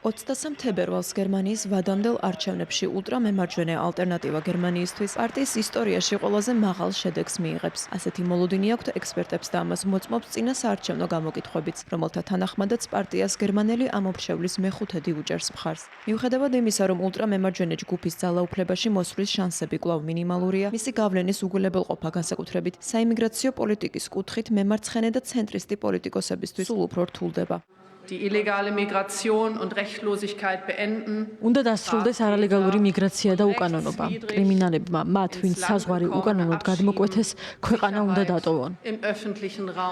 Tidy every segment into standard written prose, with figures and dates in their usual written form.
23 თებერვალს გერმანიის ვადამდელ არჩევნებში ულტრამემარჯვენე ალტერნატივა გერმანიისთვის პარტიის ისტორიაში ყველაზე მაღალ შედეგს მიიღებს. ასეთი მოლოდინი აქვთ ექსპერტებს და ამას მოწმობს წინა საარჩევნო გამოკითხვებიც, რომელთა თანახმადაც პარტიას გერმანელი ამოფრშევლის მეხუთედი უჭერს მხარს. მიუხედავად იმისა, რომ ულტრამემარჯვენე ჯგუფის ძალაუფლებაში მოსვლის შანსები კვლავ მინიმალურია, მისი გავლენის უგულებელყოფა განსაკუთრებით საიმიგრაციო პოლიტიკის კუთხით მემარცხენე და ცენტრისტი პოლიტიკოსებისთვის სულ უფრო რთულდება. Die illegale Migration und Rechtlosigkeit beenden. უნდა დასრულდეს არალეგალური მიგრაცია და უკანონობა. კრიმინალებმა მათ, ვინც საზღვარი უკანონოდ გადმოკვეთეს, ქვეყანა უნდა დატოვონ.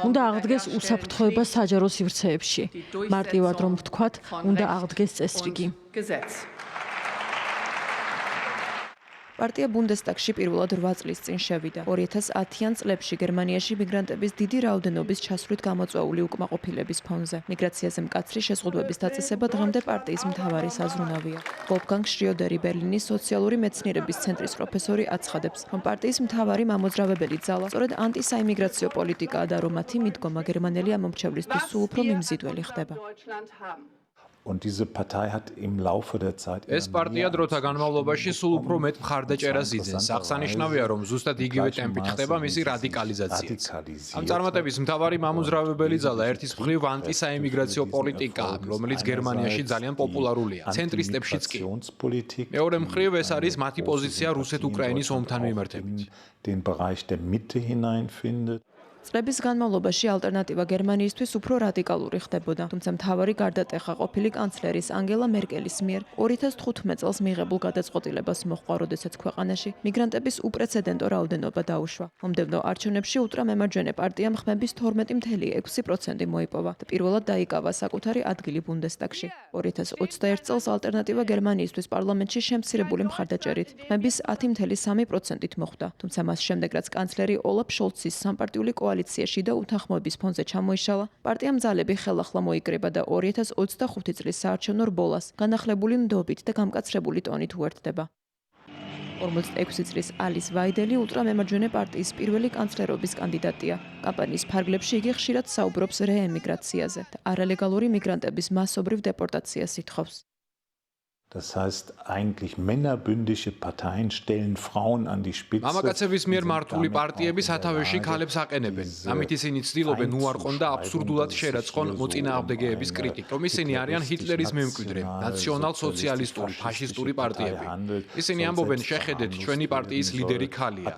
უნდა აღდგეს უსაფრთხოება საჯარო სივრცეებში. მარტივად რომ ვთქვათ, უნდა აღდგეს წესრიგი. პარტია ბუნდესტაგში პირველად 8 წლის წინ შევიდა. 2010-იან წლებში გერმანიაში მიგრანტების დიდი რაოდენობის ჩასვლით გამოწვეული უკმაყოფილების ფონზე. მიგრაციაზე მკაცრი შეზღუდვების დაწესება დღემდე პარტიის მთავარი საზრუნავია. ვოლფგანგ შრიოდერი ბერლინის სოციალური მეცნიერების ცენტრის პროფესორი აცხადებს, რომ პარტიის მთავარი მამოძრავებელი ძალა სწორედ ანტისაიმიგრაციო პოლიტიკაა და რომ მათი მიდგომა გერმანელი ამომრჩევლისთვის სულ უფრო მიმზიდველი ხდება. ეს პარტია დროთა განმავლობაში სულ უფრო მეტ მხარდაჭერას იძენს. აღსანიშნავია, რომ ზუსტად იგივე ტემპით ხდება მისი რადიკალიზაციაც. ამ წარმატების მთავარი მამოძრავებელი ძალა ერთის მხრივ ანტისაიმიგრაციო პოლიტიკაა, რომელიც გერმანიაში ძალიან პოპულარულია, ცენტრისტებშიც კი. მეორე მხრივ ეს არის მათი პოზიცია რუსეთ-უკრაინის ომთან მიმართებით. წლების განმავლობაში ალტერნატივა გერმანიისთვის უფრო რადიკალური ხდებოდა, თუმცა მთავარი გარდატეხა ყოფილი კანცლერის ანგელა მერკელის მიერ 2015 წელს მიღებულ გადაწყვეტილებას მოჰყვა, როდესაც ქვეყანაში მიგრანტების უპრეცედენტო რაოდენობა დაუშვა. მომდევნო არჩევნებში ულტრამემარჯვენე პარტიამ ხმების 12.6% მოიპოვა და პირველად დაიკავა საკუთარი ადგილი ბუნდესტაგში. 2021 წელს ალტერნატივა გერმანიისთვის პარლამენტში შემცირებული მხარდაჭერით ხმების 10.3%-ით მოხვდა, თუმცა მას შემდეგ რაც კანცლერი ოლაფ შოლცის სამპარტიული კოალიციაში და უთანხმოების ფონზე ჩამოიშალა, პარტიამ ძალები ხელახლა მოიკრება და 2025 წლის საარჩევნო რბოლას განახლებული ნდობით და გამკაცრებული ტონით უერთდება. 46 წლის ალის ვაიდელი ულტრამემარჯვენე პარტიის პირველი კანცლერობის კანდიდატია. კამპანიის ფარგლებში იგი ხშირად საუბრობს რეემიგრაციაზე და არალეგალური მიგრანტების მასობრივ დეპორტაციას ითხოვს. Das heißt, eigentlich männerbündische Parteien stellen Frauen an die Spitze. მამაკაცების მიერ მართული პარტიები სათავეში ქალებს აყენებენ. ამით ისინი ცდილობენ უარყონ და აბსურდულად შერაცხონ მოწინააღმდეგეების კრიტიკას, რომ ისინი არიან ჰიტლერის მემკვიდრე, ნაციონალ-სოციალისტური, ფაშისტური პარტიები. ისინი ამბობენ, შეხედეთ, ჩვენი პარტიის ლიდერი ქალია.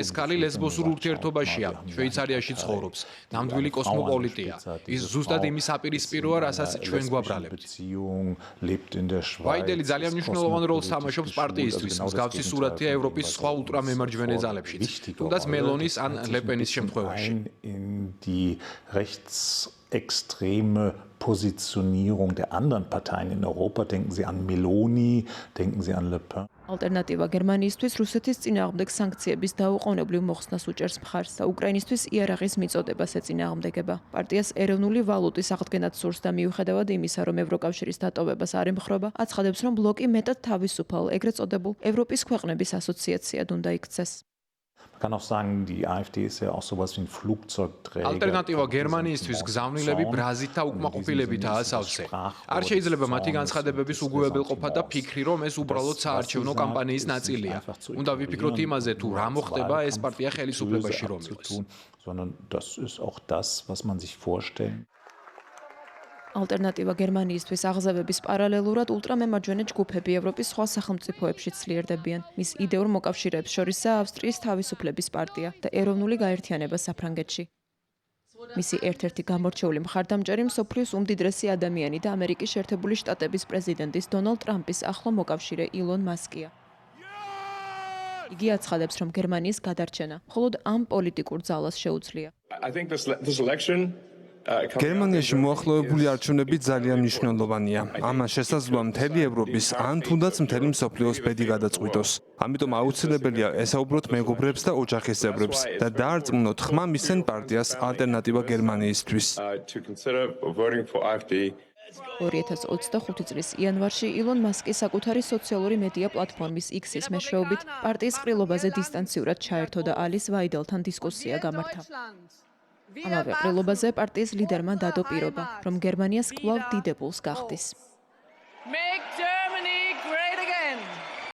ეს ქალი ლესბოსურ ურთიერთობაშია, შვეიცარიაში ცხოვრობს, ნამდვილი კოსმოპოლიტია. ის ზუსტად იმის აპირისპიროა, რასაც ჩვენ გვაბრალებთ. ვაიდელი ძალიან მნიშვნელოვან როლს თამაშობს პარტიისთვის. მსგავსი სურათია ევროპის სხვა ულტრამემარჯვენე ძალებშიც, თუნდაც მელონის ან ლეპენის შემთხვევაში. Extreme Positionierung der anderen Parteien in Europa. Denken Sie an Meloni, denken Sie an Le Pen. ალტერნატივა გერმანიისთვის რუსეთის წინააღმდეგ სანქციების დაუყოვნებლივ მოხსნას უჭერს მხარს და უკრაინისთვის იარაღის მიწოდებას ეწინააღმდეგება. პარტიას ეროვნული ვალუტის აღდგენაც სურს და მიუხედავად იმისა, რომ ევროკავშირის დატოვებას არ ემხრობა, აცხადებს, რომ ბლოკი მეტად თავისუფალ, ეგრეთ წოდებულ ევროპის ქვეყნების ასოციაციად უნდა იქცეს. Man kann auch sagen, die AfD ist ja auch sowas wie ein Flugzeugträger. ალტერნატივა გერმანიისთვის გზავნილები ბრაზით და უკმაყოფილებითაა სავსე. არ შეიძლება მათი განცხადებების უგულებელყოფა და ფიქრი, რომ ეს უბრალოდ საარჩევნო კამპანიის ნაწილია. უნდა ვიფიქროთ იმაზე, თუ რა მოხდება ეს პარტია ხელისუფლებაში რომ იყოს. Sondern das ist auch das, was man sich vorstellen. ალტერნატივა გერმანიისთვის აღზევების პარალელურად ულტრამემარჯვენე ჯგუფები ევროპის სხვა სახელმწიფოებში ძლიერდებიან. მის იდეურ მოკავშირეებს შორისაა ავსტრიის თავისუფლების პარტია და ეროვნული გაერთიანება საფრანგეთში. მისი ერთ-ერთი გამორჩეული მხარდამჭერი მსოფლიოს უმდიდრესი ადამიანი და ამერიკის შეერთებული შტატების პრეზიდენტის დონალდ ტრამპის ახლო მოკავშირე ილონ მასკია. იგი აცხადებს, რომ გერმანიის გადარჩენა მხოლოდ ამ პოლიტიკურ ძალას შეუძლია. გერმანიაში მოახლოებული არჩევნები ძალიან მნიშვნელოვანია. ამან შესაძლოა მთელი ევროპის ან თუნდაც მთელი მსოფლიოს ბედი გადაწყვიტოს. ამიტომ აუცილებელია ესაუბროთ მეგობრებს და ოჯახის წევრებს და დაარწმუნოთ ხმა მისცენ პარტიას ალტერნატივა გერმანიისთვის. 2025 წლის იანვარში ილონ მასკი საკუთარი სოციალური მედია პლატფორმის X-ის მეშვეობით პარტიის ყრილობაზე დისტანციურად ჩაერთო და ალის ვაიდელთან დისკუსია გამართა. ამავე ყრილობაზე პარტიის ლიდერმა დადო პირობა, რომ გერმანიას კვლავ დიდებულს გახდის. Make Germany